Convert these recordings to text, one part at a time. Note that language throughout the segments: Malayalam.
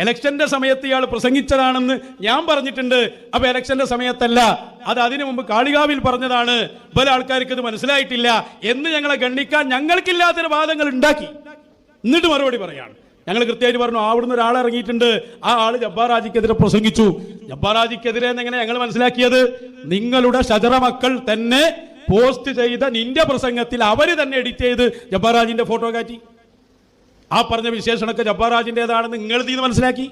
എലക്ഷന്റെ സമയത്ത് ഇയാൾ പ്രസംഗിച്ചതാണെന്ന് ഞാൻ പറഞ്ഞിട്ടുണ്ട്. അപ്പൊ എലക്ഷന്റെ സമയത്തല്ല, അത് അതിനു മുമ്പ് കാളികാവിൽ പറഞ്ഞതാണ്. പല ആൾക്കാർക്ക് ഇത് മനസ്സിലായിട്ടില്ല എന്ന് ഞങ്ങളെ ഗണ്ണിക്കാൻ ഞങ്ങൾക്കില്ലാത്തൊരു വാദങ്ങൾ ഉണ്ടാക്കി. എന്നിട്ട് മറുപടി പറയാണ്. ഞങ്ങൾ കൃത്യമായിട്ട് പറഞ്ഞു, അവിടുന്ന് ഒരാൾ ഇറങ്ങിയിട്ടുണ്ട്, ആ ആള് ജബ്ബാർ ഹാജിക്കെതിരെ പ്രസംഗിച്ചു. ജബ്ബാർ ഹാജിക്കെതിരെ എങ്ങനെ ഞങ്ങൾ മനസ്സിലാക്കിയത്? നിങ്ങളുടെ ഷജറ മക്കൾ തന്നെ പോസ്റ്റ് ചെയ്ത നിന്റെ പ്രസംഗത്തിൽ അവര് തന്നെ എഡിറ്റ് ചെയ്ത് ജബ്ബാർ ഹാജിന്റെ ഫോട്ടോ കാറ്റി. ആ പറഞ്ഞ വിശേഷണമൊക്കെ ജബ്ബാർ ഹാജിന്റേതാണെന്ന് നിങ്ങൾ ഇതിന്ന് മനസ്സിലാക്കി.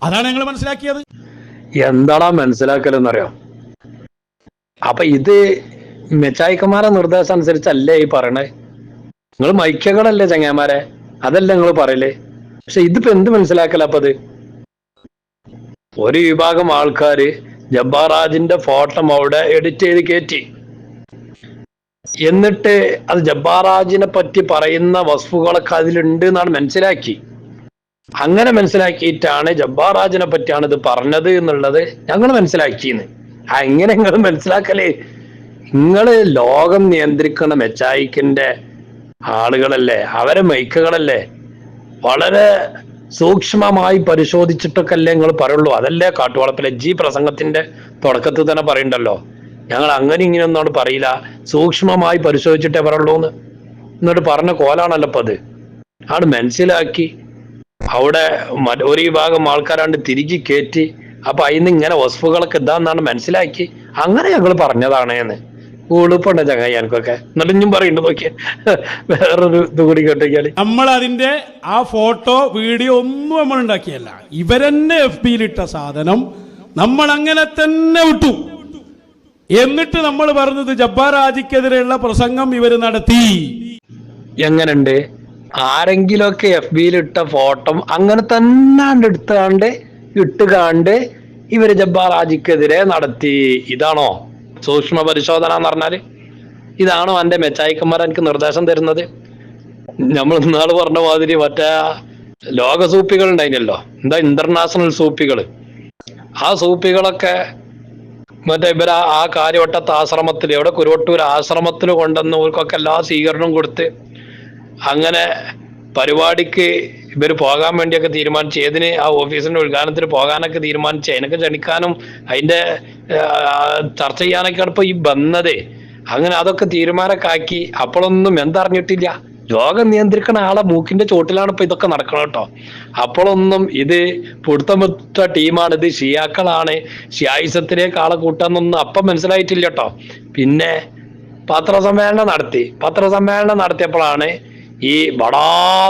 അതാണ് ഞങ്ങൾ മനസ്സിലാക്കിയത്. എന്താടാ മനസ്സിലാക്കലെന്നറിയോ? അപ്പൊ ഇത് മെച്ചായിക്കന്മാരെ നിർദ്ദേശം അനുസരിച്ചല്ലേ ഈ പറയണേ? നിങ്ങൾ മൈക്കകളല്ലേ ചങ്ങാമാരെ, അതല്ല നിങ്ങൾ പറയലേ. പക്ഷെ ഇതിപ്പോ എന്ത് മനസ്സിലാക്കല? അപ്പൊ അത് ഒരു വിഭാഗം ആൾക്കാര് ജബ്ബാർ ഹാജിന്റെ ഫോട്ടോ അവിടെ എഡിറ്റ് ചെയ്ത് കയറ്റി. എന്നിട്ട് അത് ജബ്ബാർ ഹാജിനെ പറ്റി പറയുന്ന വസ്തുക്കളൊക്കെ അതിലുണ്ട് എന്നാണ് മനസ്സിലാക്കി. അങ്ങനെ മനസ്സിലാക്കിയിട്ടാണ് ജബ്ബാർ ഹാജിനെ പറ്റിയാണ് ഇത് പറഞ്ഞത് എന്നുള്ളത് ഞങ്ങൾ മനസ്സിലാക്കിയെന്ന്. എങ്ങനെ നിങ്ങൾ മനസ്സിലാക്കലേ? നിങ്ങള് ലോകം നിയന്ത്രിക്കുന്ന മെച്ചായിക്കിന്റെ ആളുകളല്ലേ, അവരെ മൈക്കുകളല്ലേ, വളരെ സൂക്ഷ്മമായി പരിശോധിച്ചിട്ടൊക്കെ അല്ലേ നിങ്ങൾ പറയുള്ളൂ. അതല്ലേ കാട്ടുവളപ്പിലെ പ്രസംഗത്തിന്റെ തുടക്കത്തിൽ തന്നെ പറയണ്ടല്ലോ, ഞങ്ങൾ അങ്ങനെ ഇങ്ങനെ ഒന്നും പറയില്ല, സൂക്ഷ്മമായി പരിശോധിച്ചിട്ടേ പറയുള്ളൂ എന്ന്. എന്നിട്ട് പറഞ്ഞ കോലാണല്ലോ ഇപ്പൊ അത്. ആണ് മനസ്സിലാക്കി അവിടെ ഒരു വിഭാഗം ആൾക്കാരാണ്ട് തിരികെ കയറ്റി. അപ്പൊ അതിന് ഇങ്ങനെ വസ്തുക്കളൊക്കെ ഇതാന്നാണ് മനസ്സിലാക്കി. അങ്ങനെ ഞങ്ങൾ പറഞ്ഞതാണ് എന്ന് ഉളുപ്പുണ്ട ചങ്ങായി എനിക്കൊക്കെ. എന്നിട്ട് ഇഞ്ഞും പറയുന്നുണ്ട് നോക്കിയ വേറൊരു ഇത് കൂടി കേട്ടേക്കാല്. നമ്മൾ അതിന്റെ ആ ഫോട്ടോ വീഡിയോ ഒന്നും നമ്മൾ ഉണ്ടാക്കിയല്ല, ഇവരെന്നെ FB-യിലിട്ട സാധനം നമ്മൾ അങ്ങനെ തന്നെ വിട്ടു. എന്നിട്ട് നമ്മൾ പറഞ്ഞത് ജബ്ബാർ ഹാജിക്കെതിരെയുള്ള പ്രസംഗം ഇവര് നടത്തി. എങ്ങനുണ്ട്? ആരെങ്കിലുമൊക്കെ FB-യിലിട്ട ഫോട്ടോ അങ്ങനെ തന്നെ എടുത്താണ്ട് ഇട്ടുകാണ്ട് ഇവര് ജബ്ബാർ ഹാജിക്കെതിരെ നടത്തി. ഇതാണോ സൂക്ഷ്മ പരിശോധന എന്ന് പറഞ്ഞാല്? ഇതാണോ എന്റെ മെച്ചായിക്കന്മാർ എനിക്ക് നിർദ്ദേശം തരുന്നത്? നമ്മൾ ഇന്നാള് പറഞ്ഞ മാതിരി മറ്റേ ലോക സൂപ്പികൾ ഉണ്ടായിനല്ലോ, എന്താ ഇന്റർനാഷണൽ സൂപ്പികള്. ആ സൂപ്പികളൊക്കെ മറ്റേ ഇവര് ആ കാര്യവട്ടത്ത് ആശ്രമത്തിൽ, എവിടെ കുരുവട്ടൂർ ആശ്രമത്തിൽ കൊണ്ടുവന്ന് അവർക്കൊക്കെ എല്ലാ സ്വീകരണവും കൊടുത്ത് അങ്ങനെ പരിപാടിക്ക് ഇവര് പോകാൻ വേണ്ടിയൊക്കെ തീരുമാനിച്ചു. ഏതിന്? ആ ഓഫീസിന്റെ ഉദ്ഘാടനത്തിന് പോകാനൊക്കെ തീരുമാനിച്ചു. അതിനൊക്കെ ക്ഷണിക്കാനും അതിന്റെ ചർച്ച ചെയ്യാനൊക്കെയാണ് ഇപ്പൊ ഈ വന്നത്. അങ്ങനെ അതൊക്കെ തീരുമാനമൊക്കെ ആക്കി. അപ്പോഴൊന്നും എന്തറിഞ്ഞിട്ടില്ല, രോഗം നിയന്ത്രിക്കുന്ന ആളെ മൂക്കിന്റെ ചോട്ടിലാണ് ഇപ്പൊ ഇതൊക്കെ നടക്കണം കേട്ടോ. അപ്പോഴൊന്നും ഇത് പുടുത്തമിട്ട ടീമാണ്, ഇത് ഷിയാക്കളാണ്, ഷിയായിസത്തിലേക്ക് ആളെ കൂട്ടാന്നൊന്നും അപ്പം മനസ്സിലായിട്ടില്ല കേട്ടോ. പിന്നെ പത്രസമ്മേളനം നടത്തിയപ്പോഴാണ് ഈ ബടാ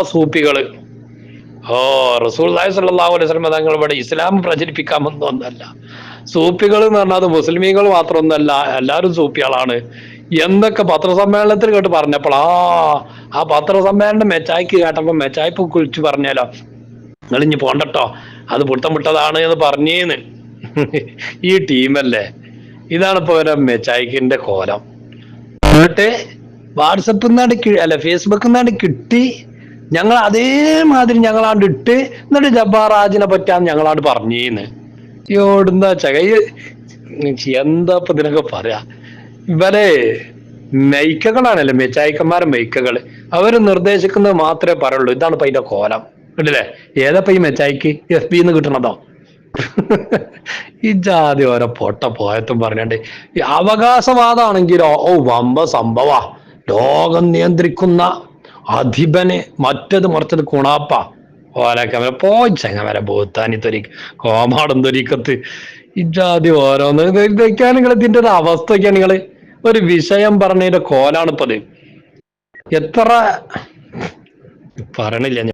സൂപ്പികള് റസൂലുള്ളാഹി സ്വല്ലല്ലാഹു അലൈഹി വസല്ലം തങ്ങൾ ഇവിടെ ഇസ്ലാം പ്രചരിപ്പിക്കാൻ വന്നൊന്നല്ല. സൂപ്പികൾ എന്ന് പറഞ്ഞാൽ അത് മുസ്ലിമീങ്ങൾ മാത്രമൊന്നല്ല, എല്ലാവരും സൂപ്പികളാണ് എന്നൊക്കെ പത്രസമ്മേളനത്തിൽ കേട്ട് പറഞ്ഞപ്പോൾ ആ പത്രസമ്മേളനം മെച്ചായിക്ക് കേട്ടപ്പോ മെച്ചായിപ്പ് കുളിച്ച് പറഞ്ഞാലോ, നിങ്ങൾ ഇനി പോണ്ടട്ടോ, അത് പുട്ടം വിട്ടതാണ് എന്ന് പറഞ്ഞേന്ന്. ഈ ടീമല്ലേ, ഇതാണ് ഇപ്പൊ മെച്ചായിക്കിന്റെ കോലം. എന്നിട്ട് വാട്സപ്പിൽ നിന്നാണ്ട് ഫേസ്ബുക്കിൽ നിന്നാണ്ട് കിട്ടി. ഞങ്ങൾ അതേമാതിരി ഞങ്ങളാണ്ട് ഇട്ട്. എന്നിട്ട് ജബ്ബാർ ഹാജിനെ പറ്റാന്ന് ഞങ്ങളാണ്ട് പറഞ്ഞേന്ന്. എവിടുന്ന എന്താ ഇപ്പൊ ഇതിനൊക്കെ പറയാ? ഇവരെ മൈക്കകളാണല്ലോ, മെച്ചായിക്കന്മാരെ മൈക്കകള്. അവര് നിർദ്ദേശിക്കുന്നത് മാത്രമേ പറയുള്ളൂ. ഇതാണ് ഇപ്പൊ അതിന്റെ കോലം, കണ്ടില്ലേ? ഏതപ്പോ ഈ മെച്ചായിക്ക് FB-ന്ന് കിട്ടണതോ? ഈ ജാതി ഓരോ പൊട്ട പോയത്തും പറഞ്ഞാണ്ട് ഈ അവകാശവാദമാണെങ്കിലോ വമ്പ സംഭവ. ലോകം നിയന്ത്രിക്കുന്ന അധിപന് മറ്റത് മറിച്ചത് കുണാപ്പ ഓലക്കെ പോച്ചങ്ങനെ ഭൂത്താനി തൊരിക്ക് കോമാടം തൊരിക്കത്ത് ഇജാതി ഓരോന്ന് ഇതൊക്കെയാണ് നിങ്ങൾ ഇതിന്റെ ഒരു അവസ്ഥയൊക്കെയാണ്. നിങ്ങള് ഒരു വിഷയം പറഞ്ഞതിന്റെ കോലാണിപ്പത്. എത്ര പറയണില്ല.